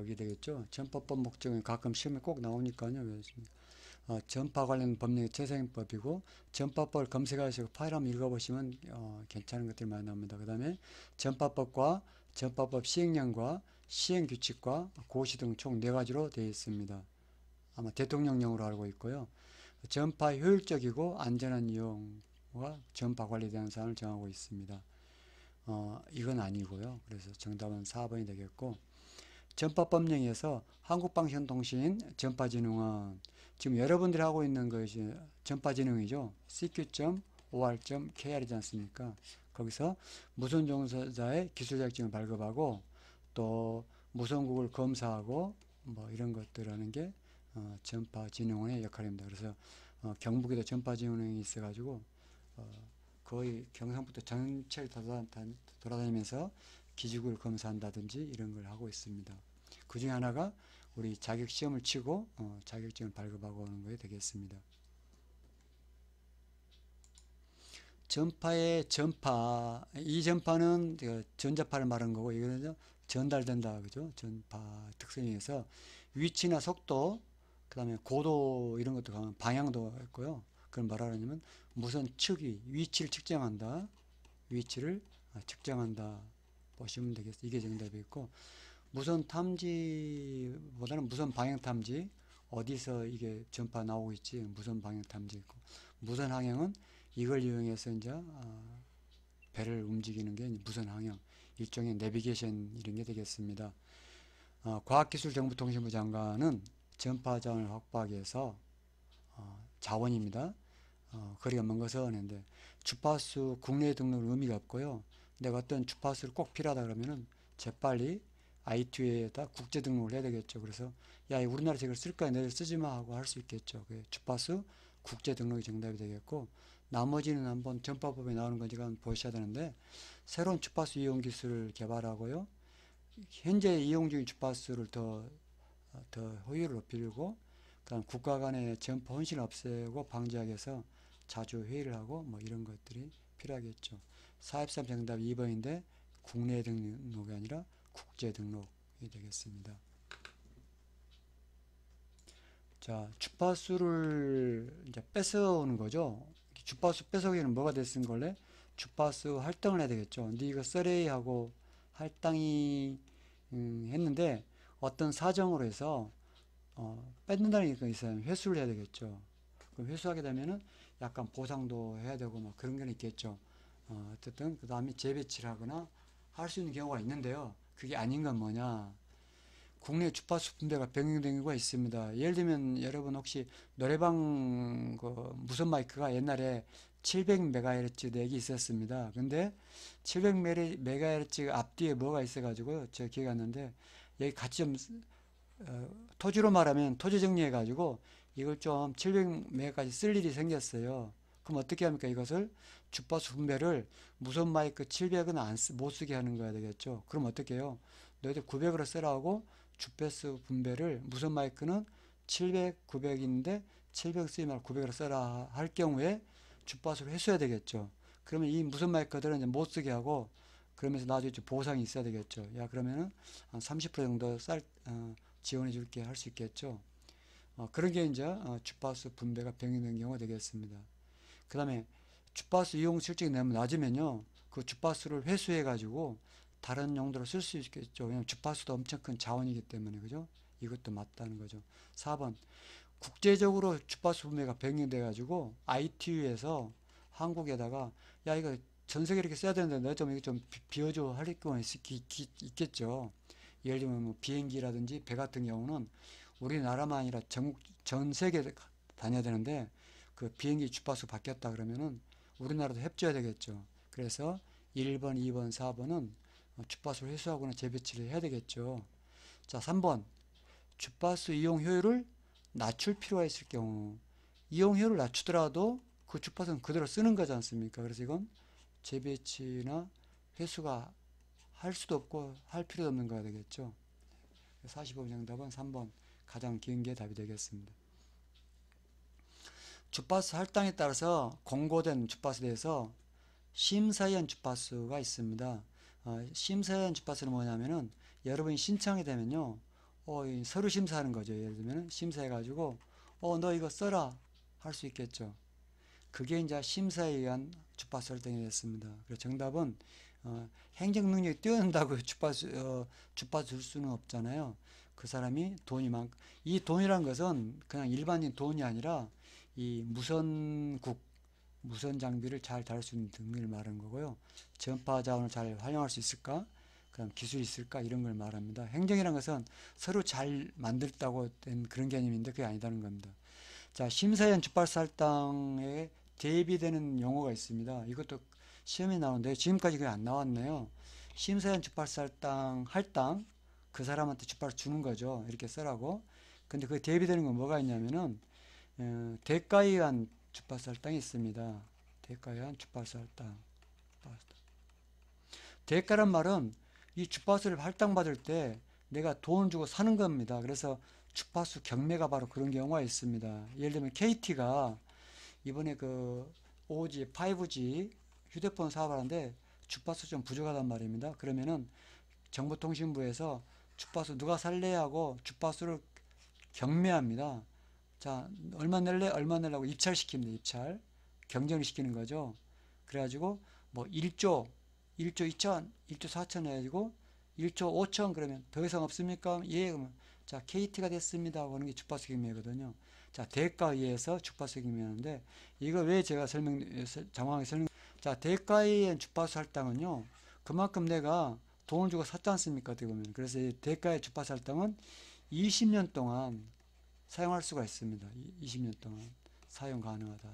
목적이 되겠죠. 전파법 목적은 가끔 시험에 꼭 나오니까요. 그렇습니다. 전파 관련 법령의 재생법이고, 전파법을 검색하시고 파일 한번 읽어보시면 괜찮은 것들이 많이 나옵니다. 그 다음에 전파법과 전파법 시행령과 시행규칙과 고시 등 총 4가지로 되어 있습니다. 아마 대통령령으로 알고 있고요. 전파 효율적이고 안전한 이용과 전파 관리에 대한 사항을 정하고 있습니다. 이건 아니고요. 그래서 정답은 4번이 되겠고, 전파법령에서 한국방송통신 전파진흥원, 지금 여러분들이 하고 있는 것이 전파진흥이죠. CQ.OR.KR이지 않습니까? 거기서 무선 종사자의 기술 자격증을 발급하고 또 무선국을 검사하고 뭐 이런 것들 하는 게 전파진흥원의 역할입니다. 그래서 경북에도 전파진흥원이 있어가지고 거의 경상북도 전체를 돌아다니면서 기지국을 검사한다든지 이런 걸 하고 있습니다. 그 중에 하나가 우리 자격시험을 치고 자격증을 발급하고 오는 것이 되겠습니다. 전파의 전파, 이 전파는 전자파를 말하는 거고, 이거는 전달된다, 그죠? 전파 특성에 의해서 위치나 속도, 그 다음에 고도 이런 것도 가면 방향도 있고요. 그럼 뭐라 하냐면 무선 측이 위치를 측정한다, 위치를 측정한다 보시면 되겠습니다. 이게 정답이 있고, 무선 탐지보다는 무선 방향 탐지, 어디서 이게 전파 나오고 있지, 무선 방향 탐지 있고, 무선 항행은 이걸 이용해서 이제 배를 움직이는 게 무선 항행, 일종의 내비게이션 이런 게 되겠습니다. 과학기술정보통신부 장관은 전파 자원을 확보하기 위해서 자원입니다. 거리가 먼 것은 하는데 주파수 국내 등록은 의미가 없고요. 내가 어떤 주파수를 꼭 필요하다 그러면은 재빨리 ITU에다 국제 등록을 해야 되겠죠. 그래서 야, 우리나라에서 이걸 쓸 거야, 너희들 쓰지 마 하고 할 수 있겠죠. 주파수 국제 등록이 정답이 되겠고, 나머지는 한번 전파법에 나오는 건지 한번 보셔야 되는데, 새로운 주파수 이용 기술을 개발하고요. 현재 이용 중인 주파수를 더 효율을 높이려고, 그다음 국가 간의 전파 혼신을 없애고 방지하기 위해서 자주 회의를 하고 뭐 이런 것들이 필요하겠죠. 413 정답 2번인데 국내 등록이 아니라 국제 등록이 되겠습니다. 자, 주파수를 이제 뺏어오는 거죠. 주파수 뺏어오기는 뭐가 됐은 걸래? 주파수 할당을 해야 되겠죠. 근데 이거 서레이하고 할당이 했는데 어떤 사정으로 해서 뺏는다는 게 있어요. 회수를 해야 되겠죠. 그럼 회수하게 되면은 약간 보상도 해야 되고 막 그런 게 있겠죠. 어쨌든 그 다음에 재배치를 하거나 할 수 있는 경우가 있는데요. 그게 아닌 건 뭐냐? 국내 주파수 분배가 변경된 경우가 있습니다. 예를 들면 여러분 혹시 노래방 그 무선 마이크가 옛날에 700MHz 넥이 있었습니다. 근데 700MHz 앞뒤에 뭐가 있어가지고요. 제가 기억이 안 나는데 여기 같이 좀 토지로 말하면 토지 정리해가지고 이걸 좀 700MHz까지 쓸 일이 생겼어요. 그럼 어떻게 합니까? 이것을 주파수 분배를 무선 마이크 700은 못 쓰게 하는 거야 되겠죠. 그럼 어떻게 해요? 너희들 900으로 쓰라고 주파수 분배를 무선 마이크는 700, 900인데 700 쓰지 말고 900으로 써라 할 경우에 주파수를 회수해야 되겠죠. 그러면 이 무선 마이크들은 이제 못 쓰게 하고 그러면서 나중에 좀 보상이 있어야 되겠죠. 야, 그러면은 한 30% 정도 지원해 줄게 할 수 있겠죠. 그런 게 이제 주파수 분배가 병행된 경우가 되겠습니다. 그 다음에 주파수 이용 실적이 너무 낮으면요, 그 주파수를 회수해 가지고 다른 용도로 쓸 수 있겠죠. 왜냐하면 주파수도 엄청 큰 자원이기 때문에, 그죠? 이것도 맞다는 거죠. 4번 국제적으로 주파수 분배가 병행돼 가지고 ITU에서 한국에다가 야, 이거 전 세계 이렇게 써야 되는데 너 좀 이거 좀 비워줘 할 경우가 있겠죠. 예를 들면 뭐 비행기라든지 배 같은 경우는 우리나라만 아니라 전 세계 다녀야 되는데 그 비행기 주파수 바뀌었다 그러면은 우리나라도 협조해야 되겠죠. 그래서 1번, 2번, 4번은 주파수를 회수하거나 재배치를 해야 되겠죠. 자, 3번 주파수 이용 효율을 낮출 필요가 있을 경우, 이용 효율을 낮추더라도 그 주파수는 그대로 쓰는 거지 않습니까? 그래서 이건 재배치나 회수가 할 수도 없고 할 필요도 없는 거가 되겠죠. 45번 정답은 3번 가장 긴 게 답이 되겠습니다. 주파수 할당에 따라서 공고된 주파수에 대해서 심사위원 주파수가 있습니다. 심사위원 주파수는 뭐냐면은 여러분이 신청이 되면요, 이 서류 심사하는 거죠. 예를 들면 심사해가지고 너 이거 써라 할 수 있겠죠. 그게 이제 심사에 의한 주파수 설정이 됐습니다. 그래서 정답은 행정 능력이 뛰어난다고 주파수 줄 수는 없잖아요. 그 사람이 이 돈이란 것은 그냥 일반적인 돈이 아니라 이 무선 장비를 잘 다룰 수 있는 등을 말하는 거고요. 전파 자원을 잘 활용할 수 있을까? 그다음 기술이 있을까? 이런 걸 말합니다. 행정이란 것은 서로 잘 만들었다고 된 그런 개념인데 그게 아니다는 겁니다. 자, 심사위원 주파수 할당에 대비되는 용어가 있습니다. 이것도 시험에 나오는데 지금까지 그게 안 나왔네요. 심사위원 주파수 할당 그 사람한테 주파수 주는 거죠. 이렇게 쓰라고. 근데 그 대비되는 건 뭐가 있냐면은 대가에 의한 주파수 할당이 있습니다. 대가에 의한 주파수 할당. 대가란 말은 이 주파수를 할당받을 때 내가 돈 주고 사는 겁니다. 그래서 주파수 경매가 바로 그런 경우가 있습니다. 예를 들면 KT가 이번에 그 5G, 5G 휴대폰 사업을 하는데 주파수 좀 부족하단 말입니다. 그러면은 정보통신부에서 주파수 누가 살래 하고 주파수를 경매합니다. 자, 얼마 낼래? 얼마 내려고 입찰시킵니다. 입찰. 경쟁을 시키는 거죠. 그래가지고 뭐 1조 2천, 1조 4천 해가지고 1조 5천 그러면 더 이상 없습니까? 예, 그러면 자, KT가 됐습니다 하고 하는 게 주파수 경매거든요. 자, 대가에 의해서 주파수 경매하는데 이거 왜 제가 장황하게 자, 대가에 의한 주파수 할당은요. 그만큼 내가 돈을 주고 샀지 않습니까? 어떻게 보면. 그래서 이 대가의 주파수 할당은 20년 동안 사용할 수가 있습니다. 20년 동안 사용 가능하다.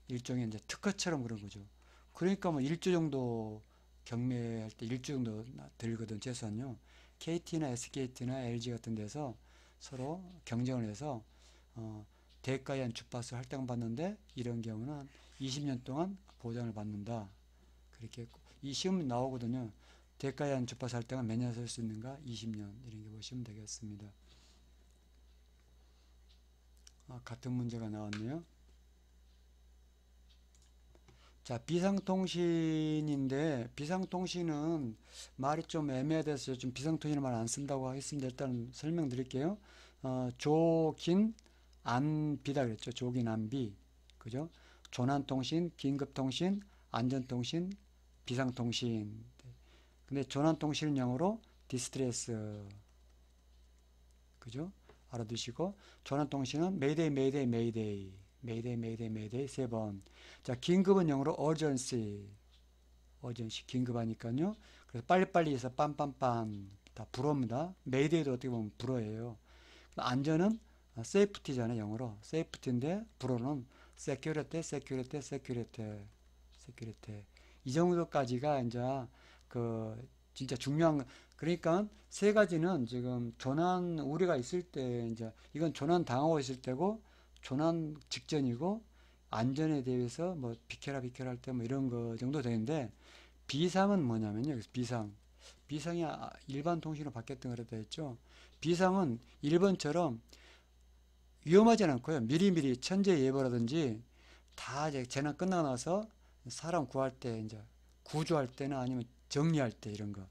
일종의 이제 특허처럼 그런 거죠. 그러니까 뭐 1조 정도 경매할 때 1조 정도 들거든, 최소한요. KT나 SKT나 LG 같은 데서 서로 경쟁을 해서 대가에 한 주파수 할당받는데 이런 경우는 20년 동안 보장을 받는다. 그렇게 했고 이 시험 나오거든요. 대가에 한 주파수 할당은 몇 년 쓸 수 있는가? 20년 이런 게 보시면 되겠습니다. 같은 문제가 나왔네요. 자, 비상통신인데 비상통신은 말이 좀 애매해서 좀 비상통신을 말 안 쓴다고 하겠습니다. 일단 설명드릴게요. 조긴 안비다 그랬죠. 조긴 안비. 그죠? 조난통신, 긴급통신, 안전통신, 비상통신. 근데 조난통신은 영어로 디스트레스. 그죠? 알아두시고 조난통신은 메이데이 메이데이 메이데이 메이데이 메이데이 메이데이 세 번. 자, 긴급은 영어로 urgency 긴급하니까요. 그래서 빨리빨리 해서 빰빰빰 다 불어입니다. 메이데이도 어떻게 보면 불어예요. 안전은 safety잖아요. 영어로 safety인데 불어는 security security security security 이 정도까지가 이제 그 진짜 중요한 그러니까 세 가지는 지금 조난 우려가 있을 때 이제 이건 조난 당하고 있을 때고 조난 직전이고 안전에 대해서 뭐 비켜라 비켜라 할 때 뭐 이런 거 정도 되는데 비상은 뭐냐면요. 비상이 일반 통신으로 바뀌었던 거라고 했죠. 비상은 1번처럼 위험하지 않고요. 미리미리 천재 예보라든지 다 이제 재난 끝나고 나서 사람 구할 때 이제 구조할 때나 아니면 정리할 때 이런 거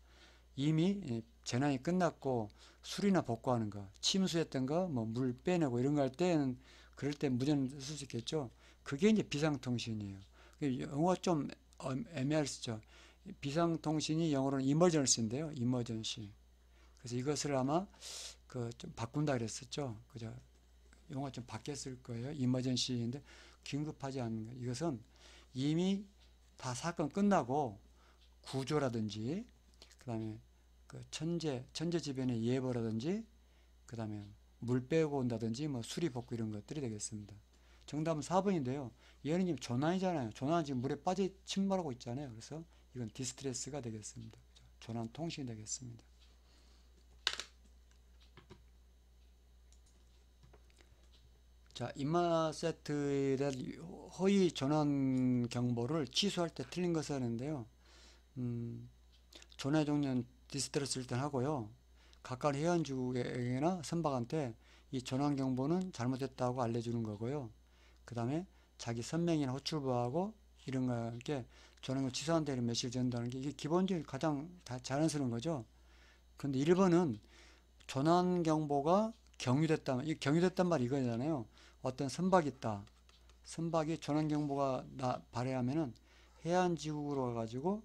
이미 재난이 끝났고 수리나 복구하는 거 침수했던 거 뭐 물 빼내고 이런 거 할 때는 그럴 때 무전 쓸 수 있겠죠. 그게 이제 비상통신이에요. 영어가 좀 애매할 수 있죠. 비상통신이 영어로는 이머전시인데요. 이머전시. 그래서 이것을 아마 그 좀 바꾼다 그랬었죠. 그죠? 용어가 좀 바뀌었을 거예요. 이머전시인데 긴급하지 않은 거. 이것은 이미 다 사건 끝나고 구조라든지 그다음에 그 천재지변의 예보라든지 그다음에 물 빼고 온다든지 뭐 수리 복구 이런 것들이 되겠습니다. 정답은 4번인데요. 얘는 지금 조난이잖아요. 조난은 지금 물에 빠져 침몰하고 있잖아요. 그래서 이건 디스트레스가 되겠습니다. 조난 통신이 되겠습니다. 자, 인마세트에 대한 허위 전환 경보를 취소할 때 틀린 것을 하는데요. 전화 종료는 디스트레스를 일단 하고요. 가까운 회원주에게나 선박한테 이 전환 경보는 잘못됐다고 알려주는 거고요. 그 다음에 자기 선명이나 호출부하고 이런 거에 전환을 취소한다 이런 메시지를 전달하는 게 이게 기본적인 가장 다 자연스러운 거죠. 근데 1번은 조난경보가 경유됐다. 이 경유됐단 말이 이거잖아요. 어떤 선박이 있다. 선박이 조난경보가 발해하면은 해안지국으로 가가지고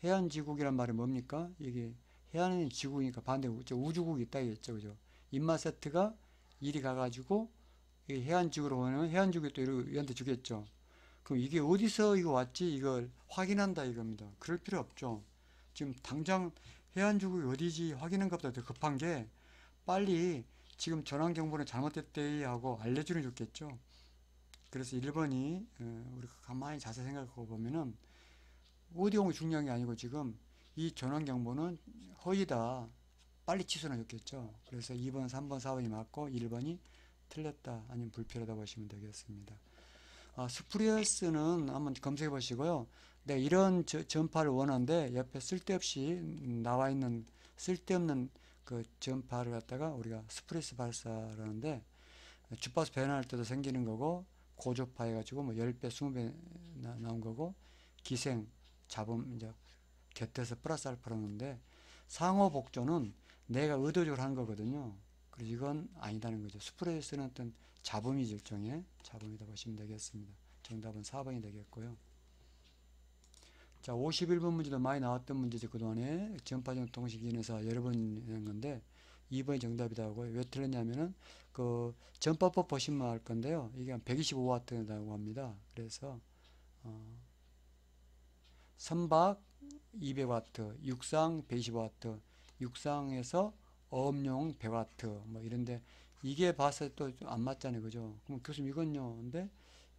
해안지국이란 말이 뭡니까? 이게 해안은 지국이니까 반대 우주국이 있다 이겠죠, 그죠? 인마세트가 이리 가가지고 이 해안지구로 오면 해안지국이 또 얘한테 주겠죠. 그럼 이게 어디서 이거 왔지? 이걸 확인한다 이겁니다. 그럴 필요 없죠. 지금 당장 해안지국이 어디지 확인한 것보다 더 급한 게 빨리 지금 전환 경보는 잘못됐대 하고 알려주는 게 좋겠죠. 그래서 1번이 우리가 가만히 자세히 생각해 보면은 어디 오면 중요한 게 아니고 지금 이 전환 경보는 허위다. 빨리 취소는 좋겠죠. 그래서 2번, 3번, 4번이 맞고 1번이 틀렸다 아니면 불필요하다 보시면 되겠습니다. 스프리어스는 한번 검색해 보시고요. 내가 이런 전파를 원하는데 옆에 쓸데없이 나와 있는 쓸데없는 그 전파를 갖다가 우리가 스프리어스 발사라는데 주파수 변화할 때도 생기는 거고 고조파 해가지고 뭐 10배, 20배 나온 거고 기생, 잡음 이제 곁에서 플러스 알파라는데 상호 복조는 내가 의도적으로 한 거거든요. 그래서 이건 아니다는 거죠. 스프레스는 어떤 잡음이죠. 일종의 잡음이다 보시면 되겠습니다. 정답은 4번이 되겠고요. 자, 51번 문제도 많이 나왔던 문제죠. 그동안에 전파전 통신기능사 여러 번 낸 건데 2번이 정답이다 하고요. 왜 틀렸냐면은 그 전파법 보시면 알 건데요. 이게 한 125W라고 합니다. 그래서 선박 200W, 육상 125W, 육상에서 어업용 100W 뭐 이런데 이게 봤을 때 또 안 맞잖아요. 그죠? 그럼 교수님 이건요. 근데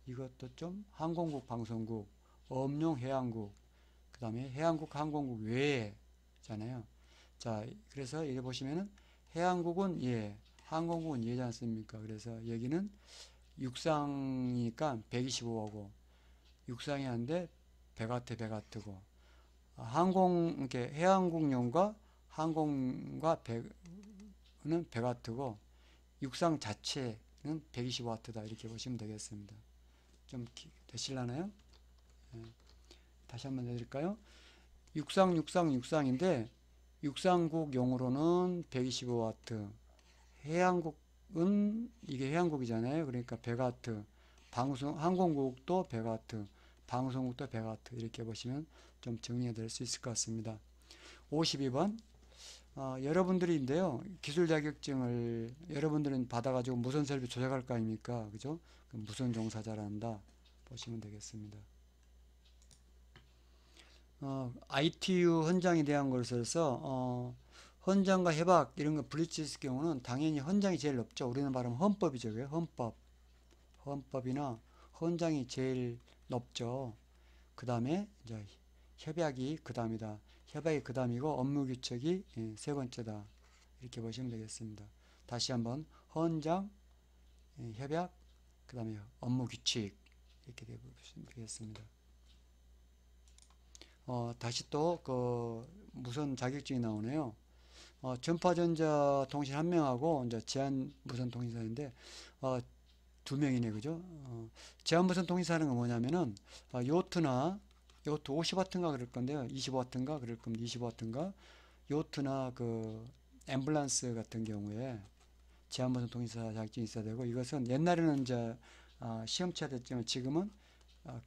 이것도 좀 항공국, 방송국, 어업용 해양국, 그 다음에 해양국, 항공국 외에잖아요. 자, 그래서 여기 보시면은 해양국은 예, 항공국은 예지 않습니까? 그래서 여기는 육상이니까 125하고 육상이 한데 100W, 100W고 항공 이렇게 해양국용과 항공과 100는 100W고 육상 자체는 125W다 이렇게 보시면 되겠습니다. 좀 되실라나요? 예. 다시 한번 해드릴까요? 육상인데 육상국용으로는 125W, 해양국은 이게 해양국이잖아요. 그러니까 100W, 항공국도 100W, 방송국도 100W 이렇게 보시면 좀 정리가 될 수 있을 것 같습니다. 52번 여러분들인데요. 기술 자격증을 여러분들은 받아가지고 무선 설비 조작할 거 아닙니까? 그죠? 무선 종사자란다 보시면 되겠습니다. ITU 헌장에 대한 것에서 헌장과 해박 이런 거 분리치 있을 경우는 당연히 헌장이 제일 높죠. 우리는 말하면 헌법이죠. 왜? 헌법이나 헌장이 제일 높죠. 그 다음에 이제 협약이 그 다음이다. 협약이 그 다음이고 업무규칙이 세 번째다. 이렇게 보시면 되겠습니다. 다시 한번 헌장, 협약, 그 다음에 업무규칙 이렇게 보시면 되겠습니다. 다시 또 그 무선 자격증이 나오네요. 전파전자 통신 한 명하고 이제 제한 무선 통신사인데 두 명이네, 그죠? 제한 무선 통신사는 건 뭐냐면은 요트나 요트 50W인가 그럴 건데요. 25W인가 그럴 겁니다. 25W인가 요트나 그 앰뷸런스 같은 경우에 제한 무선 통신사 자격증이 있어야 되고 이것은 옛날에는 이제 시험 쳐야 됐지만 지금은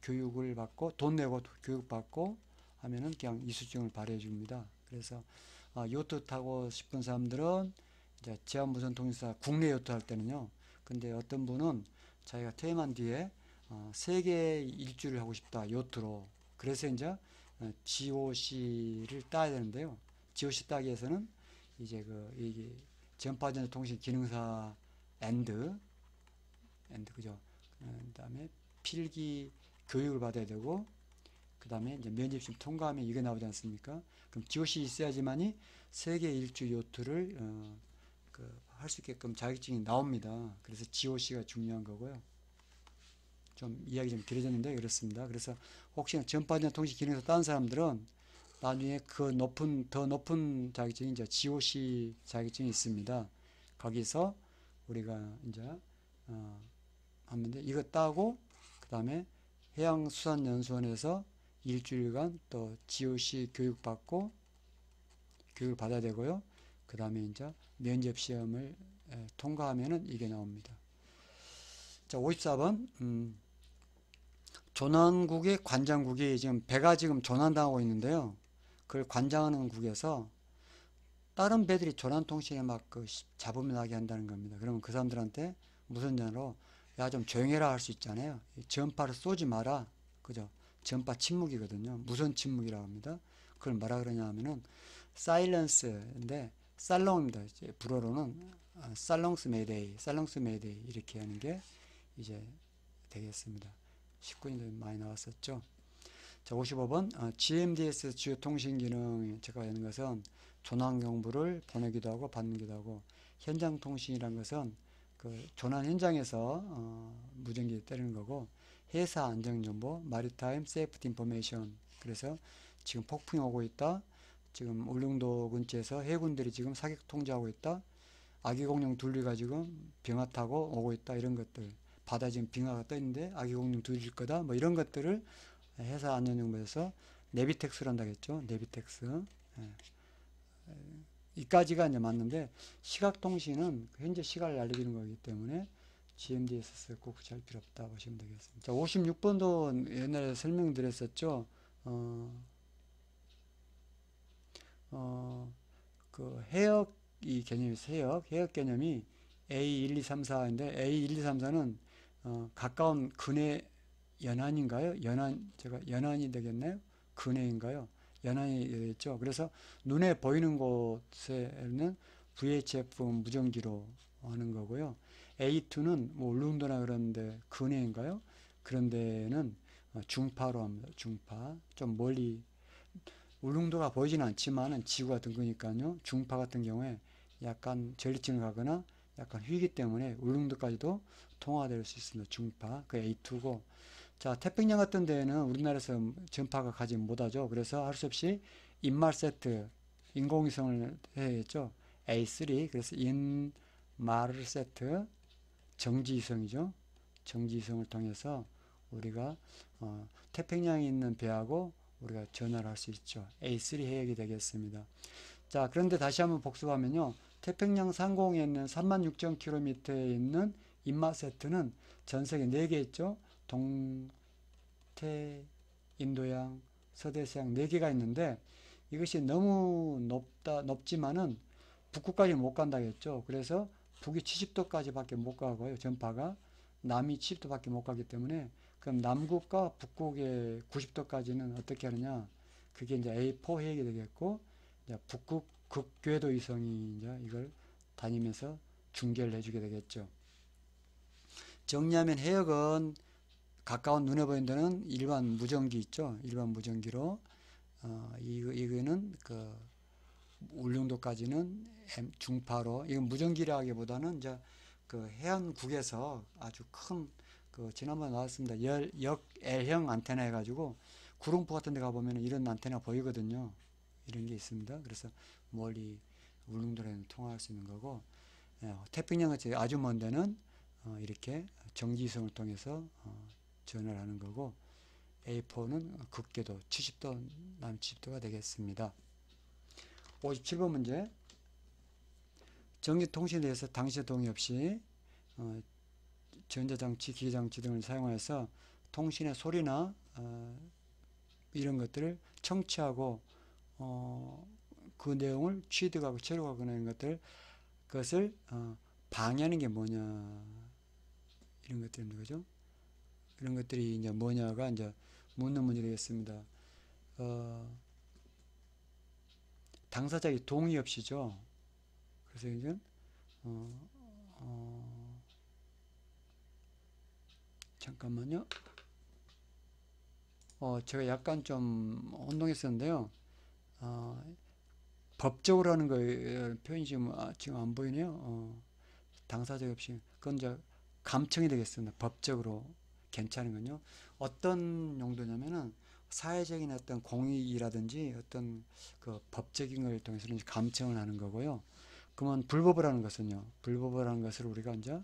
교육을 받고 돈 내고 교육 받고 하면은 그냥 이수증을 발해해 줍니다. 그래서 요트 타고 싶은 사람들은 이제 제한 무선 통신사 국내 요트 할 때는요. 근데 어떤 분은 자기가 퇴임한 뒤에 세계 일주를 하고 싶다 요트로. 그래서 이제 GOC를 따야 되는데요. GOC 따기 위해서는 이제 이게 전파전자 통신 기능사 엔드 그죠? 그다음에 필기 교육을 받아야 되고 그 다음에 이제 면접심 통과하면 이게 나오지 않습니까? 그럼 GOC 있어야지만이 세계 일주 요트를 할 수 있게끔 자격증이 나옵니다. 그래서 GOC가 중요한 거고요. 좀 이야기 좀 길어졌는데 그렇습니다. 그래서 혹시나 전파전자 통신 기능사 딴 사람들은 나중에 더 높은 자격증이 이제 GOC 자격증이 있습니다. 거기서 우리가 이제 하면 돼. 이거 따고 그 다음에 해양수산연수원에서 일주일간 또 GOC 교육을 받아야 되고요. 그 다음에 이제 면접 시험을 통과하면은 이게 나옵니다. 자, 54번. 조난국의 관장국이 지금 배가 지금 조난당하고 있는데요. 그걸 관장하는 국에서 다른 배들이 조난통신에 막 그 잡음 나게 한다는 겁니다. 그러면 그 사람들한테 무슨 전으로 야, 좀 조용해라 할 수 있잖아요. 전파를 쏘지 마라. 그죠? 전파 침묵이거든요. 무선 침묵이라고 합니다. 그걸 뭐라 그러냐 하면은 사일런스인데 살롱입니다. 이제 불어로는 살롱스 메이데이, 살롱스 메이데이 이렇게 하는 게 이제 되겠습니다. 19년도에 많이 나왔었죠. 자, 55번 GMDS 주요 통신 기능 제가 하는 것은 조난 경보를 보내기도 하고 받기도 하고, 현장 통신이란 것은 그 조난 현장에서 무전기 때리는 거고, 해사 안전 정보, 마리타임 세이프티 인포메이션. 그래서 지금 폭풍이 오고 있다. 지금 울릉도 근처에서 해군들이 지금 사격 통제하고 있다. 아기공룡 둘리가 지금 빙하 타고 오고 있다. 이런 것들. 바다 지금 빙하가 떠 있는데 아기공룡 둘릴 거다. 뭐 이런 것들을 해사 안전정보에서 네비텍스로 한다겠죠. 네비텍스. 예. 이까지가 이제 맞는데, 시각통신은 현재 시각을 알리는 거기 때문에 GMDSS 꼭 잘 필요 없다 보시면 되겠습니다. 자, 56번도 옛날에 설명드렸었죠. 그 해역 이 개념이 있어요. 해역 개념이 A1, 2, 3, 4인데 A1, 2, 3, 4는 가까운 근해 연안인가요? 제가 연안이 되겠나요? 근해인가요? 연안이 되겠죠. 그래서 눈에 보이는 곳에는 VHF 무전기로 하는 거고요. A2는 뭐 울릉도나 그런데 근해인가요? 그런 데는 중파로 합니다. 중파. 좀 멀리, 울릉도가 보이지는 않지만은 지구가 둥그니까요. 중파 같은 경우에 약간 전리층을 가거나 약간 휘기 때문에 울릉도까지도 통화될 수 있습니다. 중파. 그 A2고. 자, 태평양 같은 데에는 우리나라에서 전파가 가지 못하죠. 그래서 할 수 없이 인말 세트, 인공위성을 해야겠죠. A3. 그래서 인말 세트, 정지위성이죠. 정지위성을 통해서 우리가 태평양에 있는 배하고 우리가 전화를 할 수 있죠. A3 해역이 되겠습니다. 자, 그런데 다시 한번 복습하면요. 태평양 상공에 있는 36,000km에 있는 인마세트는 전 세계 4개 있죠. 동태, 인도양, 서대서양 4개가 있는데, 이것이 너무 높지만은 북극까지 못 간다겠죠. 그래서 북이 70도까지 밖에 못 가고요. 전파가. 남이 70도밖에 못 가기 때문에, 그럼 남극과 북극의 90도까지는 어떻게 하느냐? 그게 이제 A4 해역이 되겠고, 이제 북극 극궤도 위성이 이제 이걸 다니면서 중계를 해주게 되겠죠. 정리하면 해역은 가까운 눈에 보이는 데는 일반 무전기 있죠. 일반 무전기로 이거는 그 울릉도까지는 중파로, 이건 무전기라기보다는 이제 그 해안국에서 아주 큰 그 지난번에 나왔습니다. L형 안테나 해가지고 구룡포 같은 데 가보면 이런 안테나 보이거든요. 이런 게 있습니다. 그래서 멀리 울릉도에는 통화할 수 있는 거고, 태평양같이 아주 먼 데는 이렇게 정지성을 통해서 전화를 하는 거고, A4는 극궤도 70도, 남 70도가 되겠습니다. 57번 문제. 전기통신에 대해서 당시의 동의 없이 전자장치, 기계장치 등을 사용해서 통신의 소리나 이런 것들을 청취하고 그 내용을 취득하고 체록하거나 이런 그것을 방해하는 게 뭐냐, 이런 것들인 거죠. 이런 것들이 이제 뭐냐가 이제 묻는 문제 되겠습니다. 당사자의 동의 없이죠. 그래서 이제 잠깐만요. 제가 약간 좀 혼동했었는데요. 법적으로 하는 거 표현이 지금 안 보이네요. 당사자 없이. 그건 이제 감청이 되겠습니다. 법적으로 괜찮은 건요. 어떤 용도냐면은 사회적인 어떤 공익이라든지 어떤 그 법적인 걸 통해서 감청을 하는 거고요. 그러면 불법을 하는 것은요. 불법을 하는 것을 우리가 이제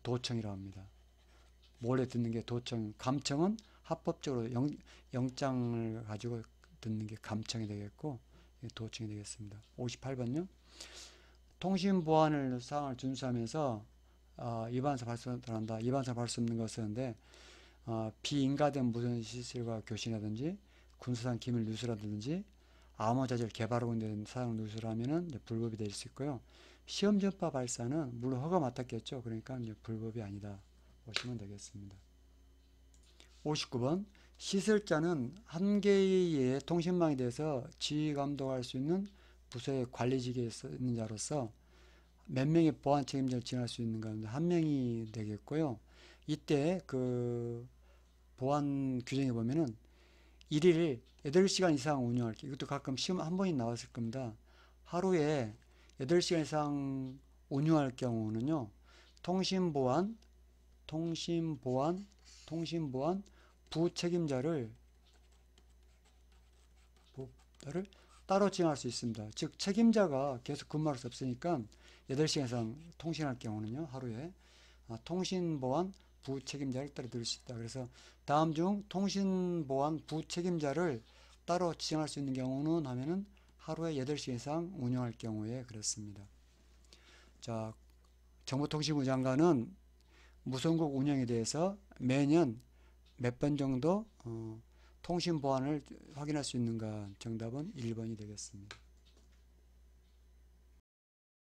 도청이라고 합니다. 몰래 듣는 게 도청, 감청은 합법적으로 영장을 가지고 듣는 게 감청이 되겠고, 도청이 되겠습니다. 58번요. 통신 보안을 사항을 준수하면서 위반사 발생한다. 위반사 발생 수 없는 것인데 비인가된 무선 시설과 교신이라든지 군사상 기밀 누수라든지 암호 자재를 개발하고 있는 사항을 누수하면은 불법이 될 수 있고요. 시험 전파 발사는 물론 허가 맡았겠죠. 그러니까 이제 불법이 아니다 보시면 되겠습니다. 59번 시설자는 한 개의 통신망에 대해서 지휘 감독할 수 있는 부서의 관리직에 있는 자로서 몇 명의 보안 책임자를 지원할 수 있는 가운데 한 명이 되겠고요. 이때 그 보안 규정에 보면은 일일 8시간 이상 운영할게. 이것도 가끔 시험 한 번이 나왔을 겁니다. 하루에 8시간 이상 운영할 경우는요. 통신보안 부책임자를 따로 지정할 수 있습니다. 즉 책임자가 계속 근무할 수 없으니까 8시간 이상 통신할 경우는요. 하루에 통신보안 부책임자를 따로 들을 수 있다. 그래서 다음 중 통신보안 부책임자를 따로 지정할 수 있는 경우는 하면은 하루에 8시간 이상 운영할 경우에 그렇습니다. 자, 정보통신부 장관은 무선국 운영에 대해서 매년 몇 번 정도 통신 보안을 확인할 수 있는가? 정답은 1번이 되겠습니다.